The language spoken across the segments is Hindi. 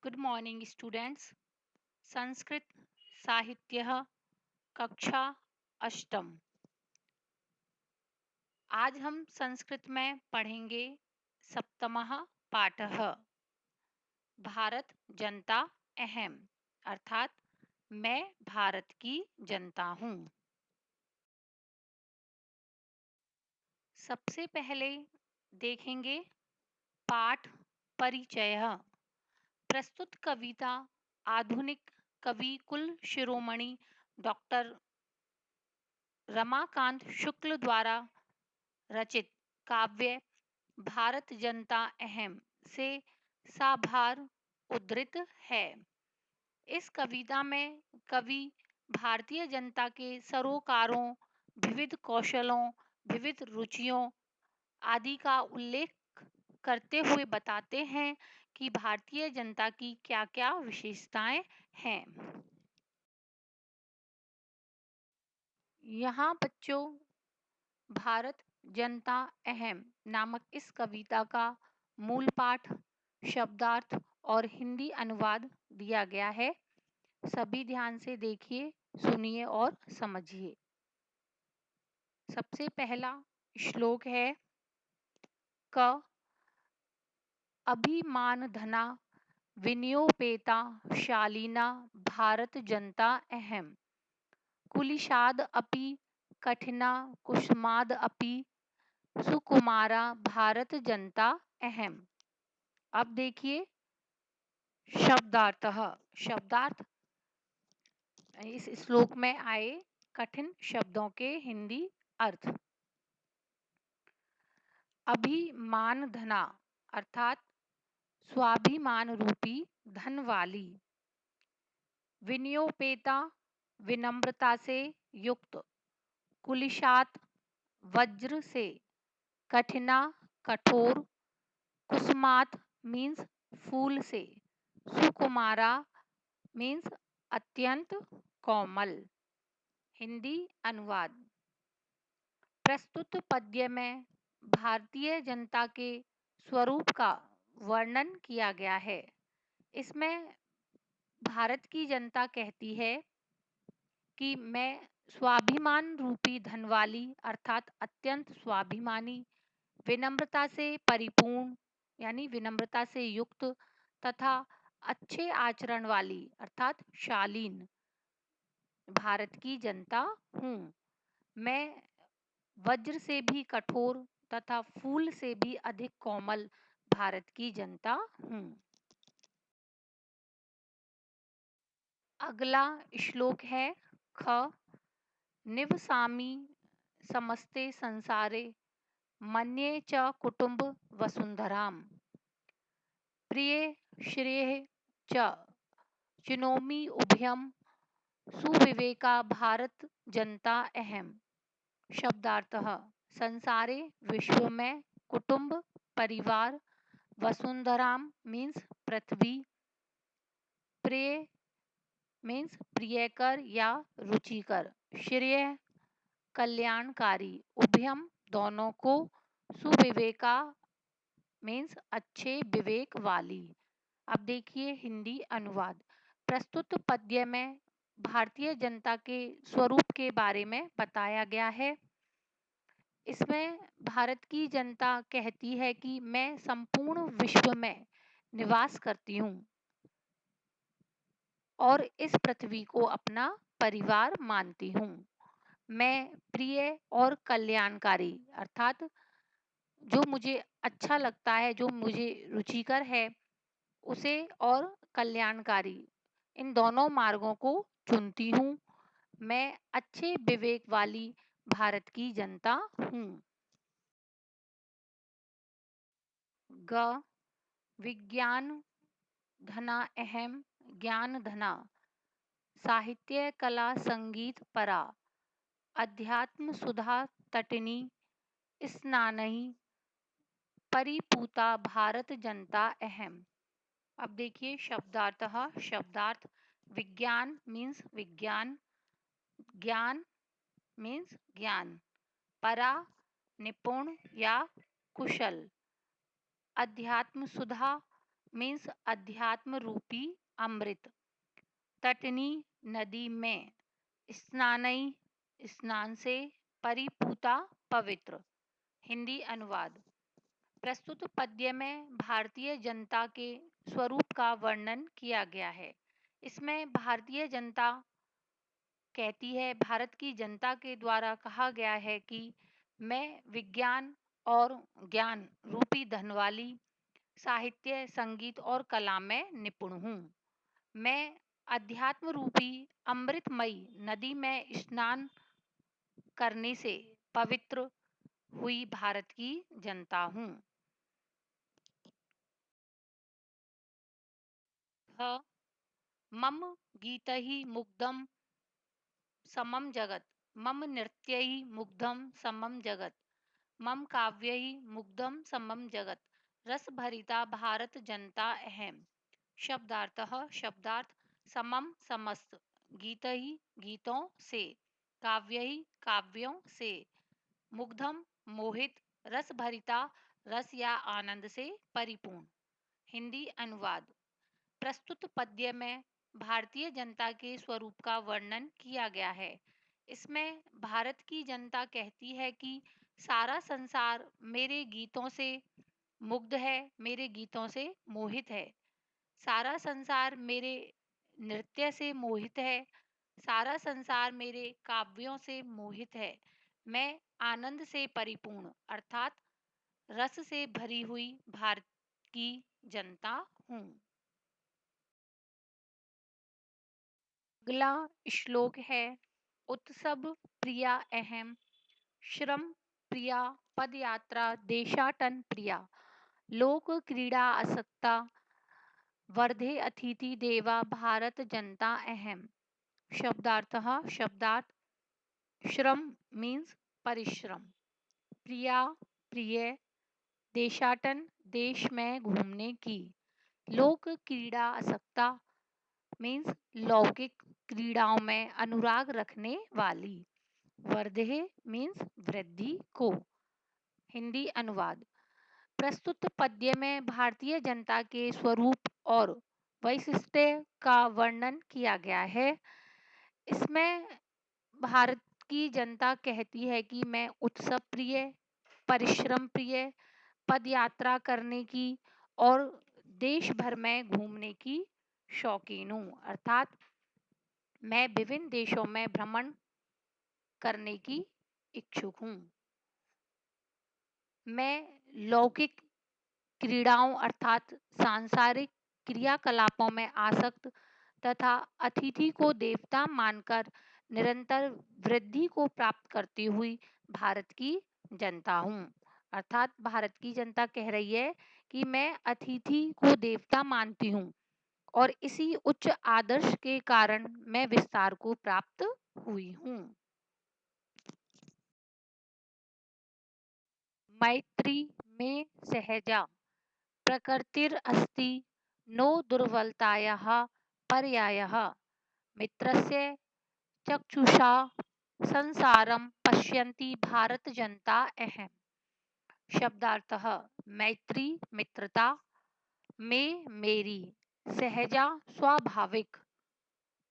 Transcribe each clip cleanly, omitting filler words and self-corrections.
Good morning students. संस्कृत साहित्य कक्षा अष्टम। आज हम संस्कृत में पढ़ेंगे सप्तमः पाठः भारत जनता अहम, अर्थात मैं भारत की जनता हूँ। सबसे पहले देखेंगे पाठ परिचय। प्रस्तुत कविता आधुनिक कवि कुल शिरोमणि डॉक्टर रमाकांत शुक्ल द्वारा रचित काव्य भारत जनता अहम से साभार उद्धृत है। इस कविता में कवि भारतीय जनता के सरोकारों, विविध कौशलों, विविध रुचियों आदि का उल्लेख करते हुए बताते हैं कि भारतीय जनता की क्या-क्या विशेषताएं हैं। यहाँ बच्चों भारत जनता अहम नामक इस कविता का मूल पाठ, शब्दार्थ और हिंदी अनुवाद दिया गया है। सभी ध्यान से देखिए, सुनिए और समझिए। सबसे पहला श्लोक है क अभिमान धना विनियोपेता शालीना भारत जनता अहम कुलिशाद अपि कठिना कुसुमाद अपि सुकुमारा भारत जनता अहम। अब देखिए शब्दार्थ। शब्दार्थ इस श्लोक में आए कठिन शब्दों के हिंदी अर्थ। अभिमान धना अर्थात स्वाभिमान रूपी धन वाली। विनयोपेता विनम्रता से युक्त। कुलिशात वज्र से। कठिना कठोर। कुसुमात मीन्स फूल से। सुकुमारा मीन्स अत्यंत कोमल। हिंदी अनुवाद। प्रस्तुत पद्य में भारतीय जनता के स्वरूप का वर्णन किया गया है। इसमें भारत की जनता कहती है कि मैं स्वाभिमान रूपी धन वाली अर्थात अत्यंत स्वाभिमानी, विनम्रता से परिपूर्ण यानी विनम्रता से युक्त तथा अच्छे आचरण वाली अर्थात शालीन भारत की जनता हूँ। मैं वज्र से भी कठोर तथा फूल से भी अधिक कोमल भारत की जनता हूँ। अगला श्लोक है ख निवसामि समस्ते संसारे मन्ये च कुटुंब वसुंधराम प्रिय श्रेय च चिनोमि उभयम सुविवेका भारत जनता अहम। शब्दार्थः संसारे विश्व में कुटुंब परिवार वसुंधराम मीन्स पृथ्वी प्रिय मीन्स प्रियकर या रुचिकर श्रेय कल्याणकारी उभयम दोनों को सुविवेका मीन्स अच्छे विवेक वाली। अब देखिए हिंदी अनुवाद। प्रस्तुत पद्य में भारतीय जनता के स्वरूप के बारे में बताया गया है। इसमें भारत की जनता कहती है कि मैं संपूर्ण विश्व में निवास करती हूँ और इस पृथ्वी को अपना परिवार मानती हूँ। मैं प्रिय और कल्याणकारी अर्थात जो मुझे अच्छा लगता है, जो मुझे रुचिकर है उसे और कल्याणकारी इन दोनों मार्गों को चुनती हूँ। मैं अच्छे विवेक वाली भारत की जनता हूँ। ग विज्ञान धना अहम ज्ञान धना साहित्य कला संगीत परा अध्यात्म सुधा तटिनी स्नानही परिपूता भारत जनता अहम। अब देखिए शब्दार्थः। शब्दार्थ विज्ञान मीन्स विज्ञान, ज्ञान मीन्स ज्ञान, परा निपुण या कुशल, अध्यात्म सुधा मीन्स अध्यात्म रूपी अमृत। तटनी नदी में स्नानई, स्नान से परिपूता पवित्र। हिंदी अनुवाद। प्रस्तुत पद्य में भारतीय जनता के स्वरूप का वर्णन किया गया है। इसमें भारतीय जनता कहती है, भारत की जनता के द्वारा कहा गया है कि मैं विज्ञान और ज्ञान रूपी धन वाली, साहित्य, संगीत और कला में निपुण हूँ। मैं अध्यात्म रूपी अमृतमयी नदी में स्नान करने से पवित्र हुई भारत की जनता हूँ। ह मम गीतहि मुग्धं समम जगत, मम नृत्यहि मुग्धं समम जगत, मम काव्यहि मुग्धं समम जगत, रस भरिता भारत जनता अहम। शब्दार्थः शब्दार्थ। समम समस्त, गीतहि गीतों से, काव्यहि काव्यों से, मुग्धम मोहित, रस भरिता रस या आनंद से परिपूर्ण। हिंदी अनुवाद। प्रस्तुत पद्य में भारतीय जनता के स्वरूप का वर्णन किया गया है। इसमें भारत की जनता कहती है कि सारा संसार मेरे गीतों से मुग्ध है, मेरे गीतों से मोहित है। सारा संसार मेरे नृत्य से मोहित है, सारा संसार मेरे काव्यों से मोहित है। मैं आनंद से परिपूर्ण अर्थात रस से भरी हुई भारत की जनता हूँ। अगला श्लोक है, उत्सव प्रिया अहम, श्रम प्रिया, पदयात्रा देशाटन प्रिया, लोक क्रीड़ा आसक्ता, वर्धे अतिथि देवा भारत जनता अहम। शब्दार्थः शब्दार्थ। श्रम मीन्स परिश्रम, प्रिया प्रिय, देशाटन देश में घूमने की, लोक क्रीड़ा आसक्ता मीन्स लौकिक क्रीड़ाओं में अनुराग रखने वाली, वर्धे मीन्स वृद्धि को। हिंदी अनुवाद। प्रस्तुत पद्य में भारतीय जनता के स्वरूप और वैशिष्ट्य का वर्णन किया गया है। इसमें भारत की जनता कहती है कि मैं उत्सव प्रिय, परिश्रम प्रिय, पद यात्रा करने की और देश भर में घूमने की शौकीन हूँ अर्थात मैं विभिन्न देशों में भ्रमण करने की इच्छुक हूँ। मैं लौकिक क्रीड़ाओं अर्थात सांसारिक क्रियाकलापों में आसक्त तथा अतिथि को देवता मानकर निरंतर वृद्धि को प्राप्त करती हुई भारत की जनता हूँ। अर्थात भारत की जनता कह रही है कि मैं अतिथि को देवता मानती हूँ और इसी उच्च आदर्श के कारण मैं विस्तार को प्राप्त हुई हूँ। मैत्री में सहजा, प्रकृतिरस्ति नो दुर्बलतायाः पर्यायः, मित्रस्य चक्षुषा संसारं पश्यन्ति भारत जनता अहम्। शब्दार्थः मैत्री मित्रता, में मेरी, सहजा स्वाभाविक,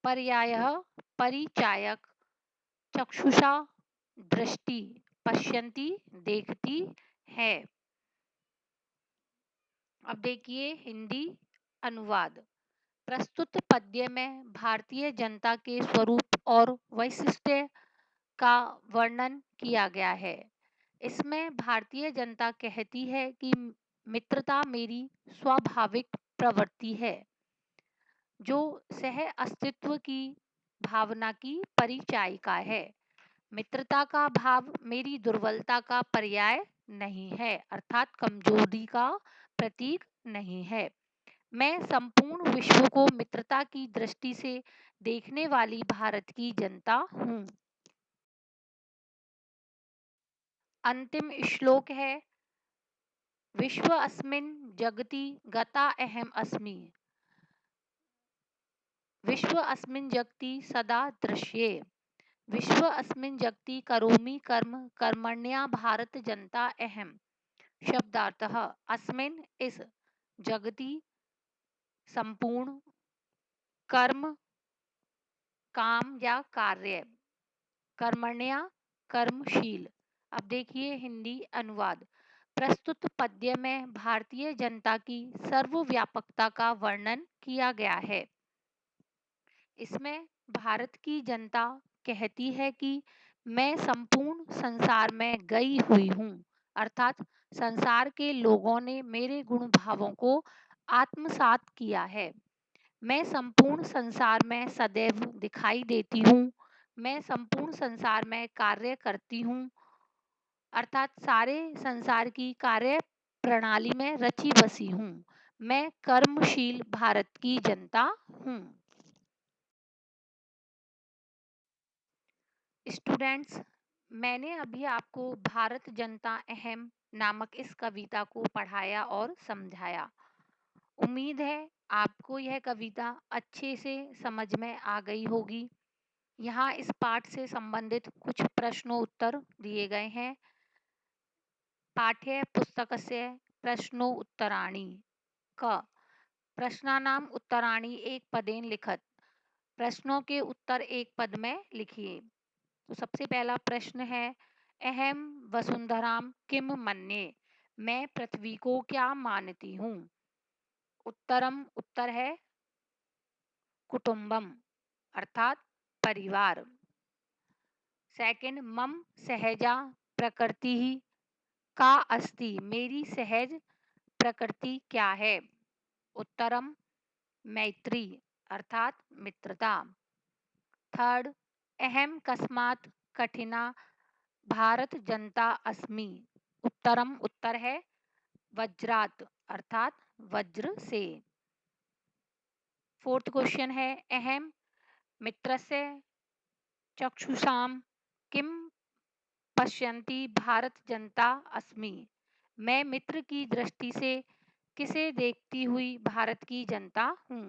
पर्यायः परिचायक, चक्षुषा दृष्टि, पश्यन्ति देखती है। अब देखिए हिंदी अनुवाद। प्रस्तुत पद्य में भारतीय जनता के स्वरूप और वैशिष्ट्य का वर्णन किया गया है। इसमें भारतीय जनता कहती है कि मित्रता मेरी स्वाभाविक प्रवृत्ति है जो सह अस्तित्व की भावना की परिचायिका है। मित्रता का भाव मेरी दुर्बलता का पर्याय नहीं है अर्थात कमजोरी का प्रतीक नहीं है। मैं संपूर्ण विश्व को मित्रता की दृष्टि से देखने वाली भारत की जनता हूँ। अंतिम श्लोक है, विश्व अस्मिन् जगति गता अहम अस्मि, विश्व अस्मिन् जगति सदा दृश्ये, विश्व अस्मिन् जगति करोमि कर्म कर्मण्या भारत जनता अहम। शब्दार्थः अस्मिन् इस, जगति संपूर्ण, कर्म, काम या कार्य, कर्मण्या, कर्मशील। अब देखिए हिंदी अनुवाद। प्रस्तुत पद्य में भारतीय जनता की सर्वव्यापकता का वर्णन किया गया है। इसमें भारत की जनता कहती है कि मैं संपूर्ण संसार में गई हुई हूँ, अर्थात संसार के लोगों ने मेरे गुण भावों को आत्मसात किया है। मैं संपूर्ण संसार में सदैव दिखाई देती हूँ। मैं संपूर्ण संसार में कार्य करती हूँ, अर्थात सारे संसार की कार्य प्रणाली में रची बसी हूँ। मैं कर्मशील भारत की जनता हूँ। स्टूडेंट्स, मैंने अभी आपको भारत जनता अहम नामक इस कविता को पढ़ाया और समझाया। उम्मीद है आपको यह कविता अच्छे से समझ में आ गई होगी। यहाँ इस पाठ से संबंधित कुछ प्रश्नोत्तर दिए गए हैं। पाठ्य पुस्तकस्य प्रश्नोत्तराणि क प्रश्नानाम उत्तराणि एक पदेन लिखत। प्रश्नों के उत्तर एक पद में लिखिए। तो सबसे पहला प्रश्न है, अहम वसुंधराम किम मन्ये, मैं पृथ्वी को क्या मानती हूँ। उत्तरम, उत्तर है कुटुंबम, अर्थात परिवार। सेकंड, मम सहजा प्रकृति ही का अस्ति, मेरी सहज प्रकृति क्या है। उत्तरम मैत्री, अर्थात मित्रता। थर्ड, अहम कस्मात् कठिना भारत जनता अस्मि। उत्तरम, उत्तर है वज्रात, अर्थात वज्र से। फोर्थ क्वेश्चन है, अहम मित्रस्य चक्षुषाम किम पश्यन्ति भारत जनता अस्मि, मैं मित्र की दृष्टि से किसे देखती हुई भारत की जनता हूँ।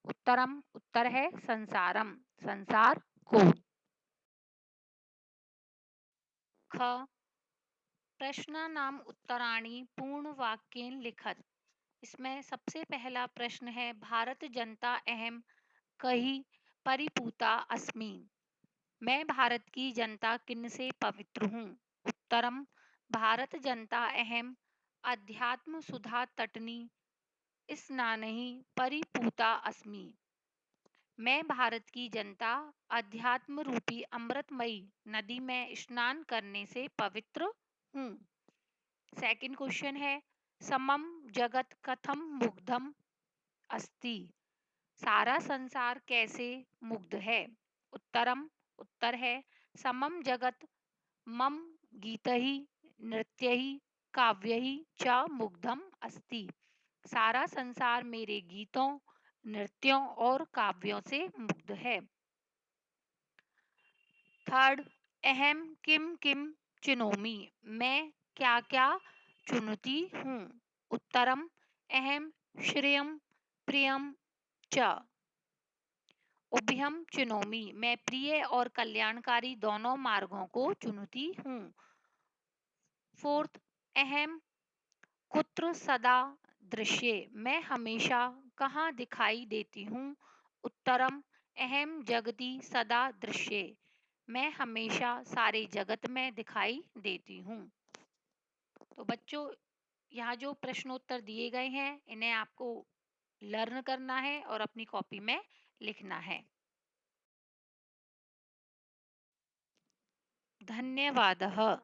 उत्तरम, उत्तर है संसारम, संसार को। ख प्रश्नानाम उत्तराणि पूर्ण वाक्येन लिखत। इसमें सबसे पहला प्रश्न है, भारत जनता अहम कही परिपूता अस्मि, मैं भारत की जनता किन से पवित्र हूँ। उत्तरम, भारत जनता अहम अध्यात्म सुधा तटनी स्नानहि परिपूता अस्मि, मैं भारत की जनता अध्यात्म रूपी अमृतमयी नदी में स्नान करने से पवित्र हूँ। सेकंड क्वेश्चन है, समम जगत कथम मुग्धम अस्ति, सारा संसार कैसे मुग्ध है। उत्तरम, उत्तर है समम जगत मम गीतहि नृत्यहि काव्यहि च मुग्धम अस्ति, सारा संसार मेरे गीतों, नृत्यों और काव्यों से मुग्ध है। थर्ड, अहम किम किम चुनोमी, मैं क्या क्या चुनती हूँ। उत्तरम, अहम श्रेयम प्रियम च उभयम चुनोमी, मैं प्रिय और कल्याणकारी दोनों मार्गों को चुनती हूँ। फोर्थ, अहम कुत्र सदा दृश्ये, मैं हमेशा कहाँ दिखाई देती हूँ। उत्तरम, अहम जगति सदा दृश्ये, मैं हमेशा सारे जगत में दिखाई देती हूँ। तो बच्चों, यहाँ जो प्रश्नोत्तर दिए गए हैं इन्हें आपको लर्न करना है और अपनी कॉपी में लिखना है। धन्यवादः।